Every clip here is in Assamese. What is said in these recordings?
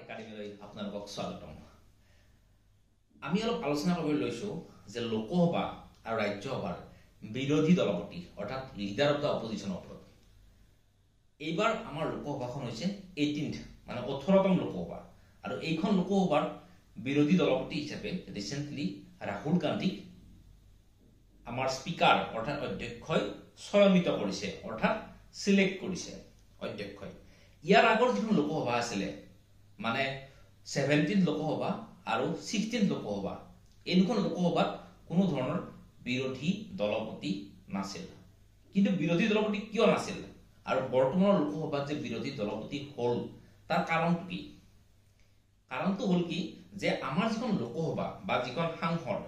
একাডেমিলৈ আপোনালোকক স্বাগতম। আমি অলপ আলোচনা কৰিব লৈছো যে লোকসভা আৰু ৰাজ্যসভাৰ বিৰোধী দলপতি অৰ্থাৎ লিডাৰ অফ দ্য অপজিশনৰ ওপৰত। এইবাৰ আমাৰ লোকসভাখন হৈছে 18th মানে 18তম লোকসভা আৰু এইখন লোকসভাৰ বিৰোধী দলপতি হিচাপে ৰিসেন্টলি ৰাহুল গান্ধীক আমাৰ স্পিকাৰ অৰ্থাৎ অধ্যক্ষই চয়নিত কৰিছে অৰ্থাৎ সিলেক্ট কৰিছে অধ্যক্ষই। ইয়াৰ আগৰ যিখন লোকসভা আছিল মানে 17th লোকসভা আৰু 16th লোকসভা, এই দুখন লোকসভাত কোনো ধৰণৰ বিৰোধী দলপতি নাছিল। কিন্তু বিৰোধী দলপতি কিয় নাছিল আৰু বৰ্তমানৰ লোকসভাত যে বিৰোধী দলপতি হল তাৰ কাৰণটো কি? কাৰণটো হল কি যে আমাৰ যিখন লোকসভা বা যিখন সাংসদ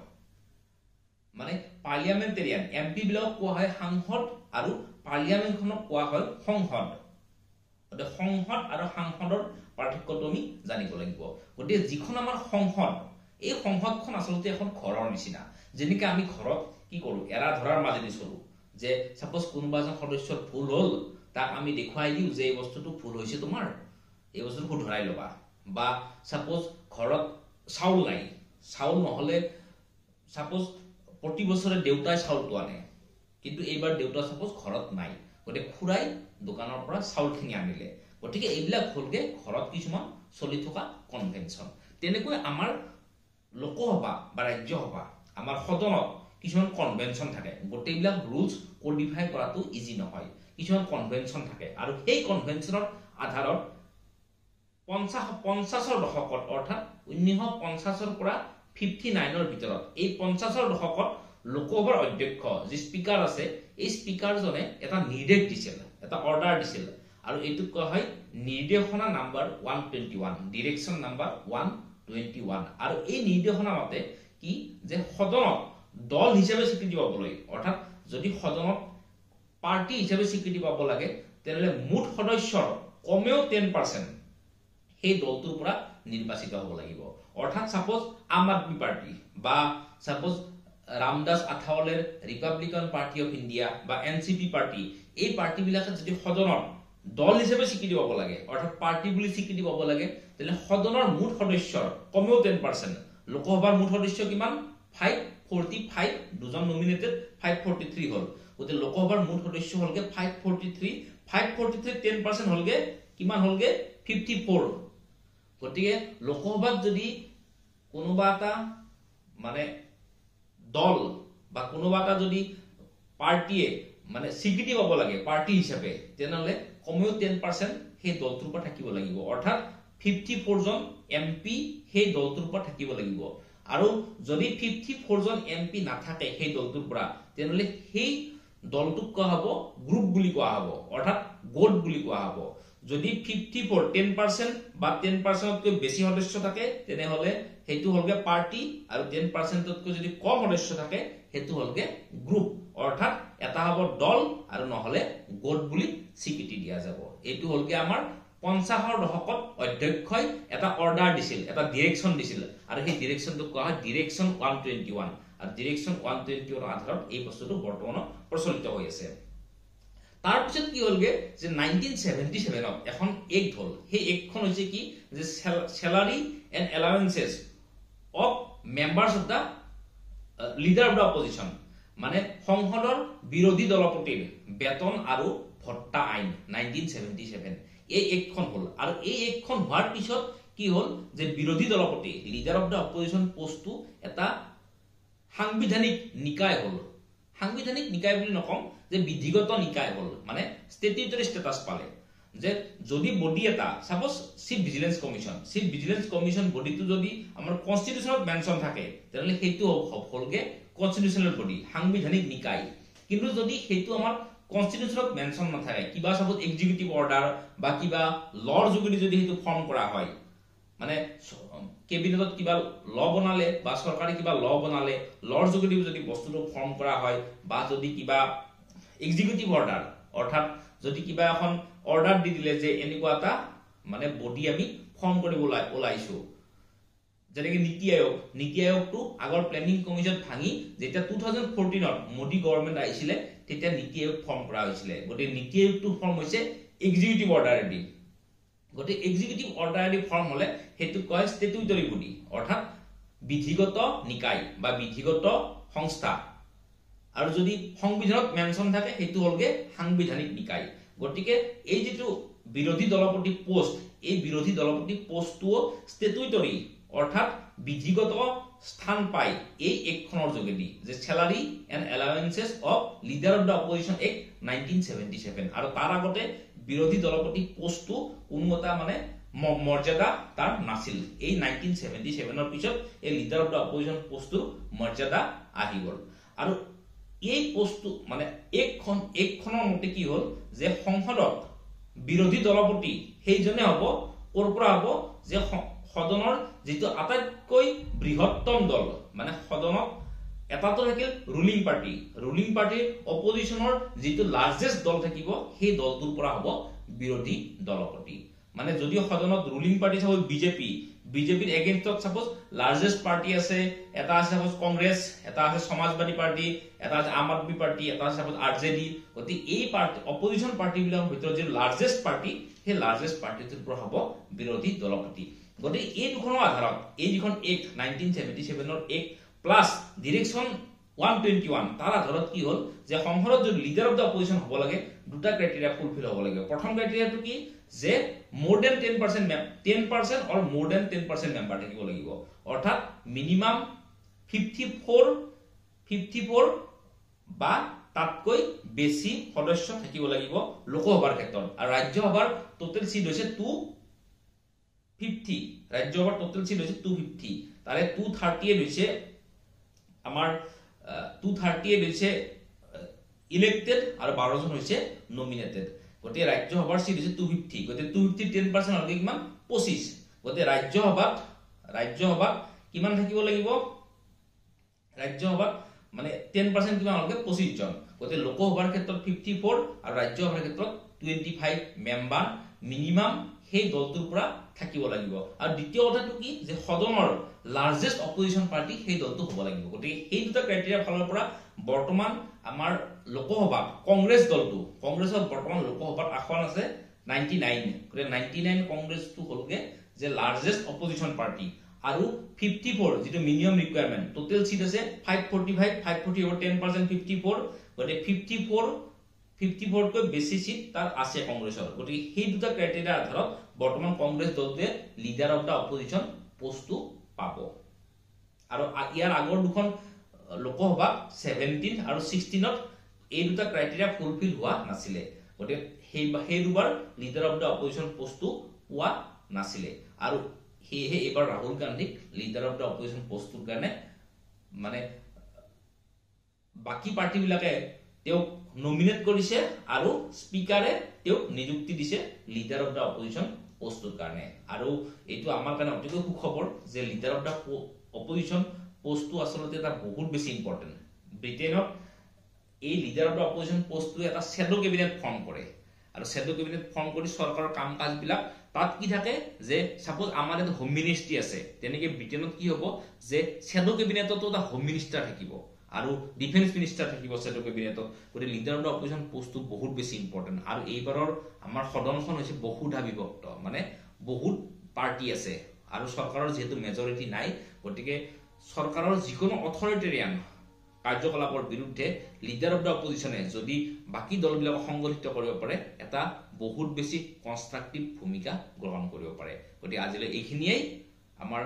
মানে পাৰ্লিয়ামেন্টেৰিয়ান এমপি বিলাক কোৱা হয় সাংসদ আৰু পাৰ্লিয়ামেন্টখনক কোৱা হয় সংসদ। সংসদ আৰু সাংসদৰ পাৰ্থক্যটো আমি জানিব লাগিব। গতিকে যিখন আমাৰ সংসদ, এই সংসদখন আচলতে এখন ঘৰৰ নিচিনা। যেনেকৈ আমি ঘৰত কি কৰো এৰা ধৰাৰ মাজেদি চলো, যে সাপোজ কোনোবা এজন সদস্যৰ ভুল হল তাক আমি দেখুৱাই দিও যে এই বস্তুটো ভুল হৈছে, তোমাৰ এই বস্তুটো শুধৰাই ল'বা। বা সাপোজ ঘৰত চাউল নাই, চাউল নহলে সাপোজ প্ৰতি বছৰে দেউতাই চাউলটো আনে কিন্তু এইবাৰ দেউতা সাপোজ ঘৰত নাই, গতিকে খুৰাই দোকানৰ পৰা চাউলখিনি আনিলে। গতিকে এইবিলাক হলগে ঘৰত কিছুমান চলি থকা কনভেনচন। তেনেকৈ আমাৰ লোকসভা বা ৰাজ্যসভা আমাৰ সদনত কিছুমান কনভেনচন থাকে। গোটেইবিলাক ৰুলছ কোডিফাই কৰাটো ইজি নহয়, কিছুমান কনভেনচন থাকে আৰু সেই কনভেনচনৰ আধাৰত 50ৰ দশকত অৰ্থাৎ 1950ৰ পৰা 59ৰ ভিতৰত এই 50ৰ দশকত লোকসভাৰ অধ্যক্ষ যি স্পিকাৰ আছে এই স্পিকাৰজনে এটা নিৰ্দেশ দিছিল, এটা অৰ্ডাৰ দিছিল আৰু এইটো কোৱা হয় নিৰ্দেশনা নাম্বাৰ 121, ডিৰেকশ্যন নাম্বাৰ 121। আৰু এই নিৰ্দেশনা মতে কি যে সদনত দল হিচাপে স্বীকৃতি পাবলৈ অৰ্থাৎ যদি সদনত পাৰ্টি হিচাপে স্বীকৃতি পাব লাগে তেনেহলে মুঠ সদস্যৰ কমেও 10% সেই দলটোৰ পৰা নিৰ্বাচিত হ'ব লাগিব। অৰ্থাৎ সাপোজ আম আদমি পাৰ্টি বা suppose Ramdas Athawale Republican Party of India বা এনচিপি পাৰ্টি, এই পাৰ্টি বিলাকে যদি সদনত দল হিচাপে স্বীকৃতি পাব লাগে অৰ্থাৎ পাৰ্টি বুলি স্বীকৃতি পাব লাগে তেনে সদনৰ মুঠ সদস্যৰ কমেও 10%। লোকসভাৰ মুঠ সদস্য কিমান? 545, দুজন নমিনেটেড 543 হল। গতিকে লোকসভাৰ মুঠ সদস্য হলগে 543, 10% হলগে কিমান হলগে 54। গতিকে লোকসভাত যদি কোনোবা এটা মানে দল বা কোনোবা এটা যদি পাৰ্টিয়ে মানে স্বীকৃতি পাব লাগে পাৰ্টি হিচাপে তেনেহলে কমেও 10% সেই দলটোৰ পৰা থাকিব লাগিব। অৰ্থাৎ 54 জন এমপি সেই দলটোৰ পৰা থাকিব লাগিব। আৰু যদি 54 জন এমপি নাথাকে সেই দলটোৰ পৰা তেনেহলে সেই দলটোক কোৱা হ'ব গ্ৰুপ বুলি কোৱা হ'ব অৰ্থাৎ গোট বুলি কোৱা হ'ব। যদি 54 10% বা 10%তকৈ বেছি সদস্য থাকে তেনেহলে সেইটো হলগে পাৰ্টি আৰু 10%তকৈ যদি কম সদস্য থাকে সেইটো হলগে গ্ৰুপ অৰ্থাৎ এটা হ'ব দল আৰু নহলে গোট বুলি স্বীকৃতি দিয়া যাব। এইটো হলগে আমাৰ 50ৰ দশকত অধ্যক্ষই এটা অৰ্ডাৰ দিছিল, এটা ডিৰেকশ্যন দিছিল আৰু সেই ডিৰেকশ্যনটো কোৱা হয় ডিৰেকশ্যন 121 আৰু ডিৰেকশ্যন 121ৰ আধাৰত এই বস্তুটো বৰ্তমানত প্ৰচলিত হৈ আছে। তাৰপিছত কি হলগে যে 1977ত এখন এক্ট হল। সেই এক্টখন হৈছে কি যে salary and allowances of members of the leader of the opposition, মানে সংসদৰ বিৰোধী দলপতিৰ বেতন আৰু ভত্তা আইন 1977 এই এক্টখন হল। আৰু এই এক্টখন হোৱাৰ পিছত কি হল যে বিৰোধী দলপতি লিডাৰ অফ দা অপজিশন পোষ্টটো এটা সাংবিধানিক নিকায় হল। সাংবিধানিক নিকায় বুলি নকম যে বিধিগত নিকায় হল, মানে স্টেটুটৰী ষ্টেটাছ পালে। যে যদি বডি এটা সাপোজ চিফ ভিজিলেন্স কমিশন বডিটো যদি আমাৰ কনষ্টিটিউচনত মেনশন থাকে তেনেহলে সেইটো হলগে কনষ্টিটিউচনেল বডি, সাংবিধানিক নিকায়। কিন্তু যদি সেইটো আমাৰ কনষ্টিটিউচনত মেনশন নাথাকে, কিবা সাপোজ এক্সিকিউটিভ অৰ্ডাৰ বা কিবা লৰ যোগেদি যদি সেইটো ফৰ্ম কৰা হয়, মানে কেবিনেটত কিবা ল বনালে বা চৰকাৰে কিবা ল বনালে লৰ যোগেদি যদি বস্তুটো ফৰ্ম কৰা হয় বা যদি কিবা এক্সিকিউটিভ অৰ্ডাৰ অৰ্থাৎ যদি কিবা এখন অৰ্ডাৰ দি দিলে যে এনেকুৱা এটা মানে বডি আমি ফৰ্ম কৰিব ওলাইছো, যেনেকে নীতি আয়োগটো আগৰ প্লেনিং কমিশন ভাঙি যেতিয়া 2014ত মোদী গভৰ্ণমেণ্ট আহিছিলে তেতিয়া নীতি আয়োগ ফৰ্ম কৰা হৈছিলে। গতিকে নীতি আয়োগটো ফৰ্ম হৈছে এক্সিকিউটিভ অৰ্ডাৰেদি। গতি এক্সিকিউটিভ অৰ্ডাৰেদি ফৰ্ম হলে হেতু কয় স্ট্যাটুটৰি বডি অৰ্থাৎ বিধিগত নিকায় বা বিধিগত সংস্থা আৰু যদি সংবিধানত মেনশন থাকে হেতু হলগে সাংবিধানিক নিকায় গতিকে এই যেটো বিৰোধী দলপতি পোষ্ট এই বিৰোধী দলপতি পোষ্টটো স্ট্যাটুটৰি অৰ্থাৎ বিধিগত স্থান পায় এই একখনৰ যোগেদি যে salary and allowances of leader of the opposition act 1977 আৰু তাৰ আগতে বিৰোধী দলপতি পোষ্টটো কোনমতা মানে মৰ্যাদা তাৰ নাছিল এই 1977 ৰ পিছত এই লিডাৰ অফ দা অপজিশন পোষ্টটো মৰ্যাদা আহি গল আৰু এই পোষ্টটো মানে একখনৰ মতে কি হল যে সংসদত বিৰোধী দলপতি সেইজনে হ'ব কৰপৰা হ'ব যে সদনৰ যেটো আটাইতকৈ বৃহত্তম দল মানে সদনত এটাটো থাকিল ৰুলিং পাৰ্টিৰ অপজিশনৰ যেটো লাৰ্জেষ্ট দল থাকিব সেই দলটোৰ পৰা হ'ব বিৰোধী দলপতি মানে যদি সদনত ৰুলিং পাৰ্টি হ'ব বিজেপিৰ এগেইনষ্টত সাপোজ লাৰ্জেষ্ট পাৰ্টি আছে এটা আছে সাপোজ কংগ্ৰেছ এটা আছে সমাজবাদী পাৰ্টি এটা আছে আম আদমি পাৰ্টি এটা আছে সাপোজ আৰজেডি গতি এই পাৰ্টি অপজিশন পাৰ্টি বিলাকৰ ভিতৰত যে লাৰ্জেষ্ট পাৰ্টি সেই লাৰ্জেষ্ট পাৰ্টিটোৰ পৰা হ'ব বিৰোধী দলপতি গতি এই দুখনৰ আধাৰত এই যিখন এক্ট 1977 ৰ এক্ট প্লাস ডিৰেকশন 121 তাৰ আধাৰত কি হল যে সংসদত যদি লিডাৰ অফ দা অপজিশন হ'ব লাগে দুটা ক্ৰাইটেৰিয়া ফুলফিল হ'ব লাগে প্ৰথম ক্ৰাইটেৰিয়াটো কি যে more than 10% or more than 10% member থাকিব লাগিব অৰ্থাৎ মিনিমাম 54 বা তাতকৈ বেছি সদস্য থাকিব লাগিব লোকসভাৰ ক্ষেত্ৰত আৰু ৰাজ্যসভাৰ টোটাল সিট হৈছে 250 ৰাজ্যসভাৰ টোটাল সিট হৈছে 250 তাৰে 238 হৈছে আমাৰ 238 হৈছে ইলেক্টেড আৰু 12 জন হৈছে নমিনেটেড গতে ৰাজ্যসভাৰ সিট হৈছে 250 গতে 250 10% হলে কিমান 25 গতে ৰাজ্যসভাত কিমান থাকিব লাগিব ৰাজ্যসভাত মানে 10% কিমান হলকে 25 জন গতে লোকসভাৰ ক্ষেত্ৰত 54 আৰু ৰাজ্যসভাৰ ক্ষেত্ৰত 25 মেম্বাৰ মিনিমাম সেই দলটোৰ পৰা থাকিব লাগিব আৰু দ্বিতীয় কথাটো কি যে সদনৰ লাৰ্জেষ্ট অপজিশন পাৰ্টি সেই দলটো হ'ব লাগিব গতে এই দুটা ক্ৰাইটেৰিয়া ফালৰ পৰা বৰ্তমান আমাৰ লোকসভাত কংগ্ৰেছৰ বৰ্তমান লোকসভাত আসন আছে 99 গতে 99 কংগ্ৰেছটো হলগে যে লাৰ্জেষ্ট অপজিশন পাৰ্টি আৰু 54 যেটো মিনিমাম ৰিকোয়াৰমেন্ট টোটাল সিট আছে 540 over 10% 54 গতে 54 কৈ বেছি সিট তাৰ আছে কংগ্ৰেছৰ গতি সেই দুটা ক্ৰাইটেৰিয়া আধাৰত বৰ্তমান কংগ্ৰেছ দলটোৱে লিডাৰ অফ দা অপজিশন পোষ্টটো পাব আৰু ইয়াৰ আগৰ দুখন লোকসভা 17 আৰু 16 ত এই দুটা ক্ৰাইটেৰিয়া ফুলফিল হোৱা নাছিলে গতি সেই দুবাৰ লিডাৰ অফ দা অপজিশন পোষ্টটো পোৱা নাছিলে আৰু হেহে এবাৰ ৰাহুল গান্ধীক লিডাৰ অফ দা অপজিশন পোষ্টটোৰ কাৰণে মানে বাকি পাৰ্টি বিলাকে তেও নমিনেট কৰিছে আৰু স্পিকাৰে তেও নিযুক্তি দিছে লিডাৰ অফ দা অপজিশন পোষ্টটোৰ কাৰণে আৰু এটো আমাৰ কাৰণে অতিকৈ সুখবৰ যে লিডাৰ অফ দা অপজিশন পোষ্টটো আসলতে এটা বহুত বেছি ইম্পৰ্টেন্ট ব্ৰিটেনত এই লিডাৰ অফ দা অপজিশন পোষ্টটো এটা শ্যাডো কেবিনেট ফৰ্ম কৰে আৰু শ্যাডো কেবিনেট ফৰ্ম কৰি সৰকাৰৰ কাম কাজ বিলাক তাত কি থাকে যে সাপোজ আমাৰ এটা হোম মিনিষ্ট্ৰি আছে তেনেকে ব্ৰিটেনত কি হ'ব যে শ্যাডো কেবিনেটতো এটা হোম মিনিষ্টাৰ থাকিব আৰু ডিফেন্স মিনিষ্টাৰ থাকিব শ্যাডো কেবিনেটত গতি লিডাৰ অফ দা অপজিশন পোষ্টটো বহুত বেছি ইম্পৰ্টেন্ট আৰু এইবাৰৰ আমাৰ সদনখন হৈছে বহুধা বিভক্ত মানে বহুত পাৰ্টি আছে আৰু সৰকাৰৰ যেহেতু মেজৰিটি নাই গতিকে সৰকাৰৰ যিকোনো অথৰিটেৰিয়ান কাৰ্যকলাপৰ বিৰুদ্ধে লিডাৰ অফ দা অপজিশনে যদি বাকি দলবিলাক সংগঠিত কৰিব পাৰে এটা বহুত বেছি কনস্ট্ৰাকটিভ ভূমিকা গ্ৰহণ কৰিব পাৰে গতি আজিলৈ এইখিনিয়ে আমাৰ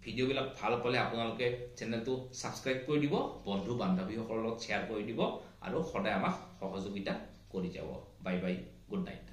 ভিডিও বিলাক ভাল পালে আপোনালোকে চেনেলটো সাবস্ক্ৰাইব কৰি দিব বন্ধু বান্ধৱীসকলৰ লগত শেয়াৰ কৰি দিব আৰু সদায় আমাক সহযোগিতা কৰি যাব বাই বাই গুড নাইট